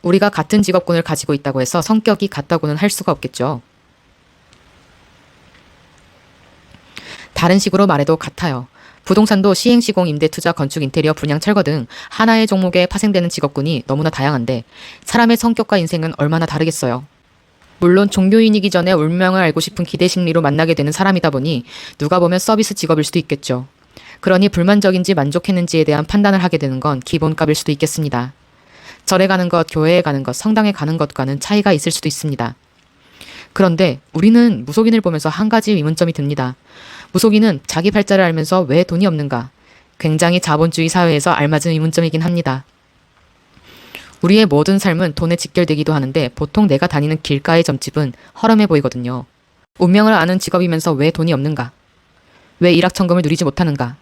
우리가 같은 직업군을 가지고 있다고 해서 성격이 같다고는 할 수가 없겠죠. 다른 식으로 말해도 같아요. 부동산도 시행, 시공, 임대, 투자, 건축, 인테리어, 분양, 철거 등 하나의 종목에 파생되는 직업군이 너무나 다양한데 사람의 성격과 인생은 얼마나 다르겠어요. 물론 종교인이기 전에 운명을 알고 싶은 기대 심리로 만나게 되는 사람이다 보니 누가 보면 서비스 직업일 수도 있겠죠. 그러니 불만족인지 만족했는지에 대한 판단을 하게 되는 건 기본값일 수도 있겠습니다. 절에 가는 것, 교회에 가는 것, 성당에 가는 것과는 차이가 있을 수도 있습니다. 그런데 우리는 무속인을 보면서 한 가지 의문점이 듭니다. 무속인은 자기 팔자를 알면서 왜 돈이 없는가? 굉장히 자본주의 사회에서 알맞은 의문점이긴 합니다. 우리의 모든 삶은 돈에 직결되기도 하는데 보통 내가 다니는 길가의 점집은 허름해 보이거든요. 운명을 아는 직업이면서 왜 돈이 없는가? 왜 일확천금을 누리지 못하는가?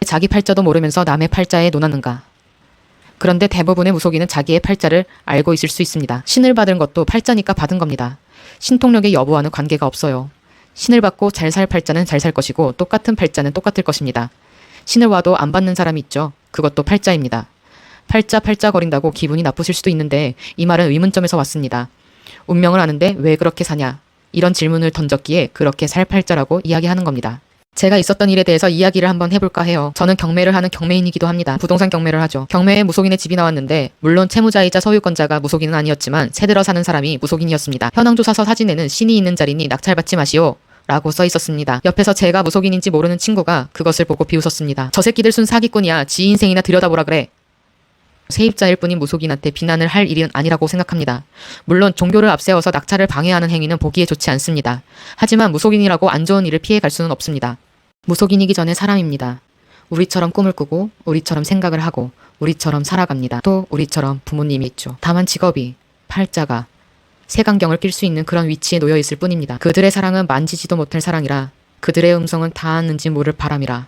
자기 팔자도 모르면서 남의 팔자에 논하는가? 그런데 대부분의 무속인은 자기의 팔자를 알고 있을 수 있습니다. 신을 받은 것도 팔자니까 받은 겁니다. 신통력의 여부와는 관계가 없어요. 신을 받고 잘 살 팔자는 잘 살 것이고 똑같은 팔자는 똑같을 것입니다. 신을 와도 안 받는 사람이 있죠. 그것도 팔자입니다. 팔자 거린다고 기분이 나쁘실 수도 있는데 이 말은 의문점에서 왔습니다. 운명을 아는데 왜 그렇게 사냐? 이런 질문을 던졌기에 그렇게 살 팔자라고 이야기하는 겁니다. 제가 있었던 일에 대해서 이야기를 한번 해볼까 해요. 저는 경매를 하는 경매인이기도 합니다. 부동산 경매를 하죠. 경매에 무속인의 집이 나왔는데 물론 채무자이자 소유권자가 무속인은 아니었지만 새들어 사는 사람이 무속인이었습니다. 현황조사서 사진에는 신이 있는 자리니 낙찰받지 마시오 라고 써 있었습니다. 옆에서 제가 무속인인지 모르는 친구가 그것을 보고 비웃었습니다. 저 새끼들 순 사기꾼이야. 지 인생이나 들여다보라 그래. 세입자일 뿐인 무속인한테 비난을 할 일은 아니라고 생각합니다. 물론 종교를 앞세워서 낙찰을 방해하는 행위는 보기에 좋지 않습니다. 하지만 무속인이라고 안 좋은 일을 피해갈 수는 없습니다. 무속인이기 전에 사람입니다. 우리처럼 꿈을 꾸고 우리처럼 생각을 하고 우리처럼 살아갑니다. 또 우리처럼 부모님이 있죠. 다만 직업이 팔자가 색안경을 낄 수 있는 그런 위치에 놓여 있을 뿐입니다. 그들의 사랑은 만지지도 못할 사랑이라 그들의 음성은 닿았는지 모를 바람이라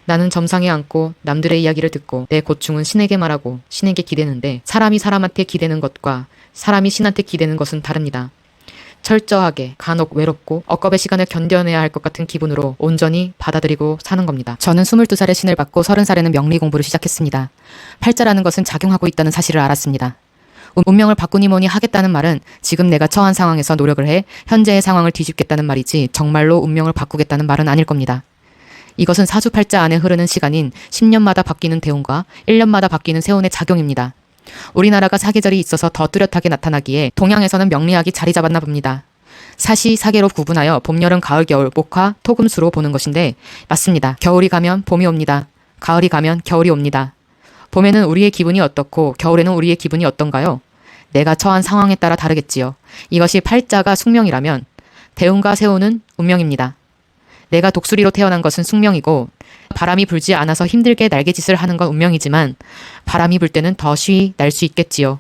나는 점상에 앉고 남들의 이야기를 듣고 내 고충은 신에게 말하고 신에게 기대는데 사람이 사람한테 기대는 것과 사람이 신한테 기대는 것은 다릅니다. 철저하게 간혹 외롭고 억겁의 시간을 견뎌내야 할 것 같은 기분으로 온전히 받아들이고 사는 겁니다. 저는 22살에 신을 받고 30살에는 명리 공부를 시작했습니다. 팔자라는 것은 작용하고 있다는 사실을 알았습니다. 운명을 바꾸니 뭐니 하겠다는 말은 지금 내가 처한 상황에서 노력을 해 현재의 상황을 뒤집겠다는 말이지 정말로 운명을 바꾸겠다는 말은 아닐 겁니다. 이것은 사주팔자 안에 흐르는 시간인 10년마다 바뀌는 대운과 1년마다 바뀌는 세운의 작용입니다. 우리나라가 사계절이 있어서 더 뚜렷하게 나타나기에 동양에서는 명리학이 자리 잡았나 봅니다. 사시, 사계로 구분하여 봄, 여름, 가을, 겨울, 목화, 토금수로 보는 것인데 맞습니다. 겨울이 가면 봄이 옵니다. 가을이 가면 겨울이 옵니다. 봄에는 우리의 기분이 어떻고 겨울에는 우리의 기분이 어떤가요? 내가 처한 상황에 따라 다르겠지요. 이것이 팔자가 숙명이라면 대운과 세운은 운명입니다. 내가 독수리로 태어난 것은 숙명이고 바람이 불지 않아서 힘들게 날개짓을 하는 건 운명이지만 바람이 불 때는 더 쉬이 날 수 있겠지요.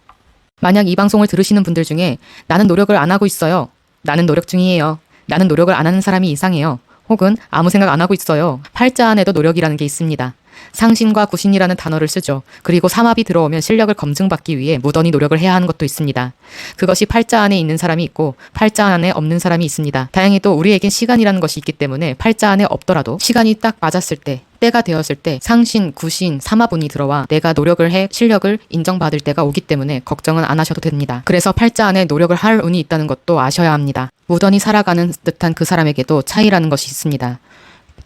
만약 이 방송을 들으시는 분들 중에 나는 노력을 안 하고 있어요. 나는 노력 중이에요. 나는 노력을 안 하는 사람이 이상해요. 혹은 아무 생각 안 하고 있어요. 팔자 안에도 노력이라는 게 있습니다. 상신과 구신이라는 단어를 쓰죠. 그리고 삼합이 들어오면 실력을 검증받기 위해 무던히 노력을 해야 하는 것도 있습니다. 그것이 팔자 안에 있는 사람이 있고 팔자 안에 없는 사람이 있습니다. 다행히도 우리에겐 시간이라는 것이 있기 때문에 팔자 안에 없더라도 시간이 딱 맞았을 때 때가 되었을 때 상신, 구신, 삼합운이 들어와 내가 노력을 해 실력을 인정받을 때가 오기 때문에 걱정은 안 하셔도 됩니다. 그래서 팔자 안에 노력을 할 운이 있다는 것도 아셔야 합니다. 무던히 살아가는 듯한 그 사람에게도 차이라는 것이 있습니다.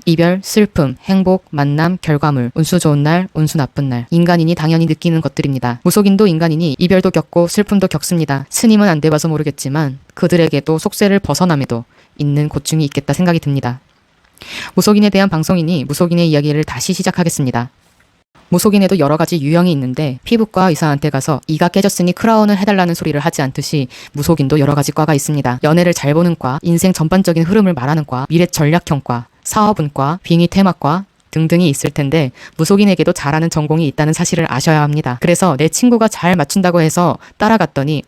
이별, 슬픔, 행복, 만남, 결과물, 운수 좋은 날, 운수 나쁜 날. 인간인이 당연히 느끼는 것들입니다. 무속인도 인간이니 이별도 겪고 슬픔도 겪습니다. 스님은 안 돼봐서 모르겠지만 그들에게도 속세를 벗어남에도 있는 고충이 있겠다 생각이 듭니다. 무속인에 대한 방송이니 무속인의 이야기를 다시 시작하겠습니다. 무속인에도 여러 가지 유형이 있는데 피부과 의사한테 가서 이가 깨졌으니 크라운을 해달라는 소리를 하지 않듯이 무속인도 여러 가지 과가 있습니다. 연애를 잘 보는 과, 인생 전반적인 흐름을 말하는 과, 미래 전략형과, 사업운과, 빙의 테마과 등등이 있을 텐데 무속인에게도 잘하는 전공이 있다는 사실을 아셔야 합니다. 그래서 내 친구가 잘 맞춘다고 해서 따라갔더니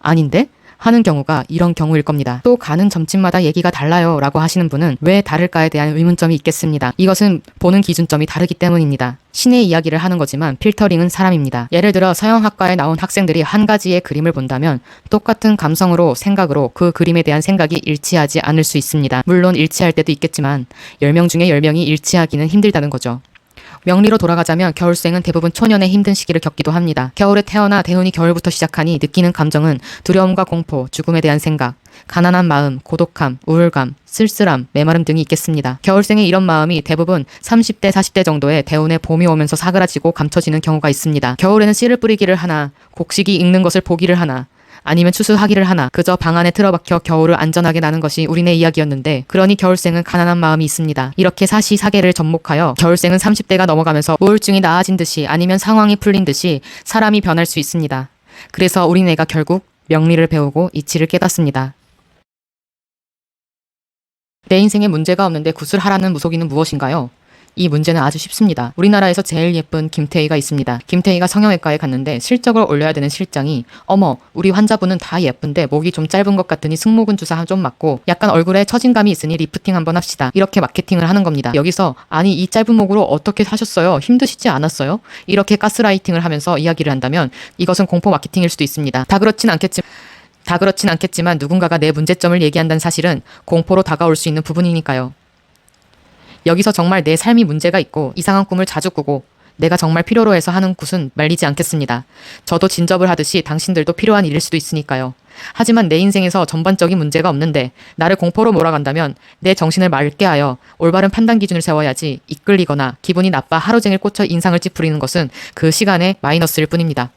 아닌데? 하는 경우가 이런 경우일 겁니다. 또 가는 점집마다 얘기가 달라요 라고 하시는 분은 왜 다를까에 대한 의문점이 있겠습니다. 이것은 보는 기준점이 다르기 때문입니다. 신의 이야기를 하는 거지만 필터링은 사람입니다. 예를 들어 서양학과에 나온 학생들이 한 가지의 그림을 본다면 똑같은 감성으로 생각으로 그 그림에 대한 생각이 일치하지 않을 수 있습니다. 물론 일치할 때도 있겠지만 10명 중에 10명이 일치하기는 힘들다는 거죠. 명리로 돌아가자면 겨울생은 대부분 초년의 힘든 시기를 겪기도 합니다. 겨울에 태어나 대운이 겨울부터 시작하니 느끼는 감정은 두려움과 공포, 죽음에 대한 생각, 가난한 마음, 고독함, 우울감, 쓸쓸함, 메마름 등이 있겠습니다. 겨울생의 이런 마음이 대부분 30대, 40대 정도의 대운에 봄이 오면서 사그라지고 감춰지는 경우가 있습니다. 겨울에는 씨를 뿌리기를 하나, 곡식이 익는 것을 보기를 하나, 아니면 추수하기를 하나, 그저 방 안에 틀어박혀 겨울을 안전하게 나는 것이 우리네 이야기였는데, 그러니 겨울생은 가난한 마음이 있습니다. 이렇게 사시사계를 접목하여 겨울생은 30대가 넘어가면서 우울증이 나아진 듯이 아니면 상황이 풀린 듯이 사람이 변할 수 있습니다. 그래서 우리네가 결국 명리를 배우고 이치를 깨닫습니다. 내 인생에 문제가 없는데 구슬하라는 무속인은 무엇인가요? 이 문제는 아주 쉽습니다. 우리나라에서 제일 예쁜 김태희가 있습니다. 김태희가 성형외과에 갔는데 실적을 올려야 되는 실장이 어머 우리 환자분은 다 예쁜데 목이 좀 짧은 것 같으니 승모근 주사 좀 맞고 약간 얼굴에 처진감이 있으니 리프팅 한번 합시다. 이렇게 마케팅을 하는 겁니다. 여기서 아니 이 짧은 목으로 어떻게 사셨어요? 힘드시지 않았어요? 이렇게 가스라이팅을 하면서 이야기를 한다면 이것은 공포 마케팅일 수도 있습니다. 다 그렇진 않겠지만 누군가가 내 문제점을 얘기한다는 사실은 공포로 다가올 수 있는 부분이니까요. 여기서 정말 내 삶이 문제가 있고 이상한 꿈을 자주 꾸고 내가 정말 필요로 해서 하는 굿은 말리지 않겠습니다. 저도 진접을 하듯이 당신들도 필요한 일일 수도 있으니까요. 하지만 내 인생에서 전반적인 문제가 없는데 나를 공포로 몰아간다면 내 정신을 맑게 하여 올바른 판단 기준을 세워야지 이끌리거나 기분이 나빠 하루 종일 꽂혀 인상을 찌푸리는 것은 그 시간의 마이너스일 뿐입니다.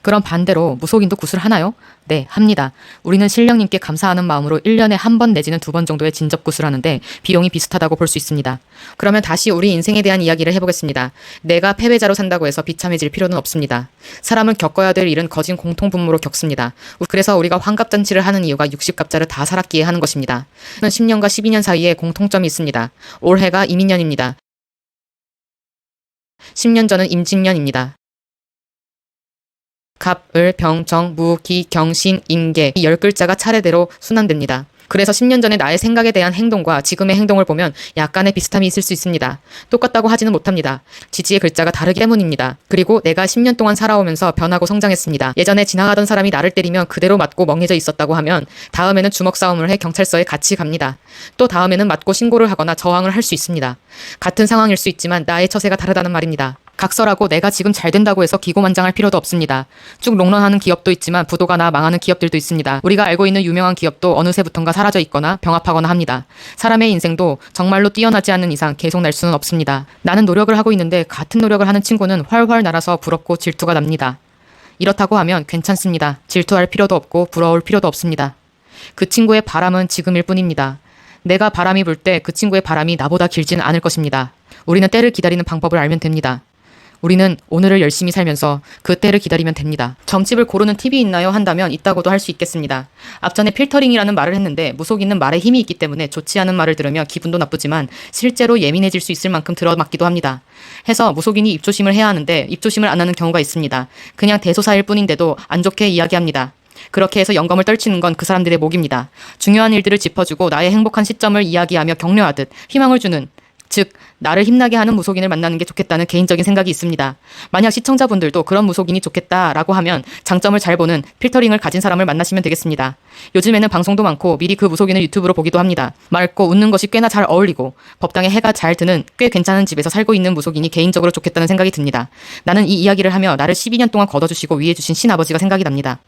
그럼 반대로 무속인도 구슬하나요? 네, 합니다. 우리는 신령님께 감사하는 마음으로 1년에 한 번 내지는 2번 정도의 진접 구슬하는데 비용이 비슷하다고 볼 수 있습니다. 그러면 다시 우리 인생에 대한 이야기를 해보겠습니다. 내가 패배자로 산다고 해서 비참해질 필요는 없습니다. 사람은 겪어야 될 일은 거진 공통분모로 겪습니다. 그래서 우리가 환갑잔치를 하는 이유가 60갑자를 다 살았기에 하는 것입니다. 10년과 12년 사이에 공통점이 있습니다. 올해가 이민년입니다. 10년 전은 임진년입니다. 갑, 을, 병, 정, 무, 기, 경, 신, 임계 이 10글자가 차례대로 순환됩니다. 그래서 10년 전에 나의 생각에 대한 행동과 지금의 행동을 보면 약간의 비슷함이 있을 수 있습니다. 똑같다고 하지는 못합니다. 지지의 글자가 다르기 때문입니다. 그리고 내가 10년 동안 살아오면서 변하고 성장했습니다. 예전에 지나가던 사람이 나를 때리면 그대로 맞고 멍해져 있었다고 하면 다음에는 주먹 싸움을 해 경찰서에 같이 갑니다. 또 다음에는 맞고 신고를 하거나 저항을 할 수 있습니다. 같은 상황일 수 있지만 나의 처세가 다르다는 말입니다. 각설하고 내가 지금 잘 된다고 해서 기고만장할 필요도 없습니다. 쭉 롱런하는 기업도 있지만 부도가 나 망하는 기업들도 있습니다. 우리가 알고 있는 유명한 기업도 어느새부턴가 사라져 있거나 병합하거나 합니다. 사람의 인생도 정말로 뛰어나지 않는 이상 계속 날 수는 없습니다. 나는 노력을 하고 있는데 같은 노력을 하는 친구는 활활 날아서 부럽고 질투가 납니다. 이렇다고 하면 괜찮습니다. 질투할 필요도 없고 부러울 필요도 없습니다. 그 친구의 바람은 지금일 뿐입니다. 내가 바람이 불 때 그 친구의 바람이 나보다 길지는 않을 것입니다. 우리는 때를 기다리는 방법을 알면 됩니다. 우리는 오늘을 열심히 살면서 그 때를 기다리면 됩니다. 점집을 고르는 팁이 있나요? 한다면 있다고도 할 수 있겠습니다. 앞전에 필터링이라는 말을 했는데 무속인은 말에 힘이 있기 때문에 좋지 않은 말을 들으면 기분도 나쁘지만 실제로 예민해질 수 있을 만큼 들어맞기도 합니다. 해서 무속인이 입조심을 해야 하는데 입조심을 안 하는 경우가 있습니다. 그냥 대소사일 뿐인데도 안 좋게 이야기합니다. 그렇게 해서 영감을 떨치는 건 그 사람들의 목입니다. 중요한 일들을 짚어주고 나의 행복한 시점을 이야기하며 격려하듯 희망을 주는 즉 나를 힘나게 하는 무속인을 만나는 게 좋겠다는 개인적인 생각이 있습니다. 만약 시청자분들도 그런 무속인이 좋겠다라고 하면 장점을 잘 보는 필터링을 가진 사람을 만나시면 되겠습니다. 요즘에는 방송도 많고 미리 그 무속인을 유튜브로 보기도 합니다. 맑고 웃는 것이 꽤나 잘 어울리고 법당에 해가 잘 드는 꽤 괜찮은 집에서 살고 있는 무속인이 개인적으로 좋겠다는 생각이 듭니다. 나는 이 이야기를 하며 나를 12년 동안 걷어주시고 위해주신 신아버지가 생각이 납니다.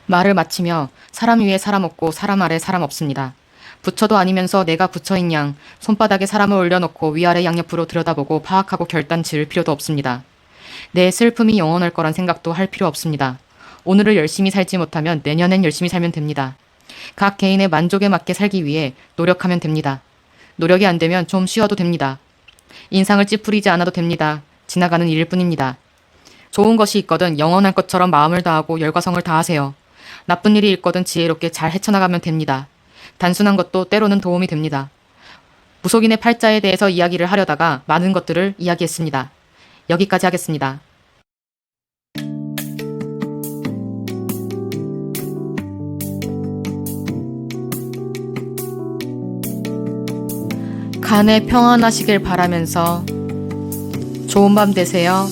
말을 마치며 사람 위에 사람 없고 사람 아래 사람 없습니다. 부처도 아니면서 내가 부처인 양 손바닥에 사람을 올려놓고 위아래 양옆으로 들여다보고 파악하고 결단 지을 필요도 없습니다. 내 슬픔이 영원할 거란 생각도 할 필요 없습니다. 오늘을 열심히 살지 못하면 내년엔 열심히 살면 됩니다. 각 개인의 만족에 맞게 살기 위해 노력하면 됩니다. 노력이 안 되면 좀 쉬어도 됩니다. 인상을 찌푸리지 않아도 됩니다. 지나가는 일일 뿐입니다. 좋은 것이 있거든 영원할 것처럼 마음을 다하고 열과성을 다하세요. 나쁜 일이 있거든 지혜롭게 잘 헤쳐나가면 됩니다. 단순한 것도 때로는 도움이 됩니다. 무속인의 팔자에 대해서 이야기를 하려다가 많은 것들을 이야기했습니다. 여기까지 하겠습니다. 간에 평안하시길 바라면서 좋은 밤 되세요.